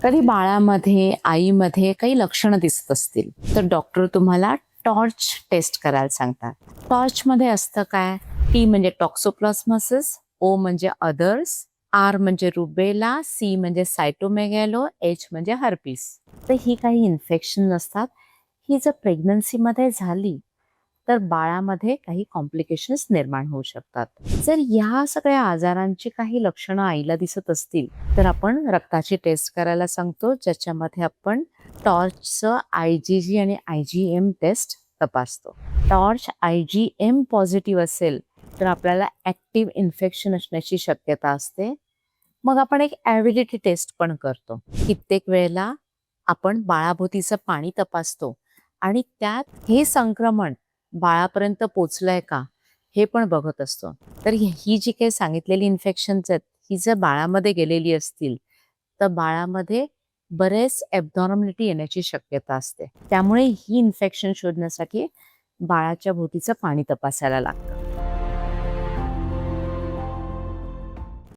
कधी बाळामध्ये आईमध्ये काही लक्षणं दिसत असतील तर डॉक्टर तुम्हाला टॉर्च टेस्ट करायला सांगतात. टॉर्चमध्ये असतं काय? टी म्हणजे टॉक्सोप्लाझ्मोसिस, ओ म्हणजे अदर्स, आर म्हणजे रुबेला, सी म्हणजे सायटोमेगॅलो, एच म्हणजे हर्पीस. तर ही काही इन्फेक्शन नसतात. ही जर प्रेग्नन्सीमध्ये झाली तर बाळामध्ये काही कॉम्प्लिकेशन्स निर्माण होऊ शकतात. जर ह्या सगळ्या आजारांची काही लक्षणं आईला दिसत असतील तर आपण रक्ताची टेस्ट करायला सांगतो, ज्याच्यामध्ये आपण टॉर्चचं IgG आणि IgM टेस्ट तपासतो. टॉर्च IgM पॉझिटिव्ह असेल तर आपल्याला ॲक्टिव्ह इन्फेक्शन असण्याची शक्यता असते. मग आपण एक ॲव्हिलिटी टेस्ट पण करतो. कित्येक वेळेला आपण बाळाभोवतीचं पाणी तपासतो आणि त्यात हे संक्रमण बाळापर्यंत पोचलंय का हे पण बघत असतो. तर ही जी काही सांगितलेली इन्फेक्शन्स आहेत, ही जर बाळामध्ये गेलेली असतील तर बाळामध्ये बरेच ॲबनॉर्मॅलिटी येण्याची शक्यता असते. त्यामुळे ही इन्फेक्शन शोधण्यासाठी बाळाच्या भोवतीचं पाणी तपासायला लागतं.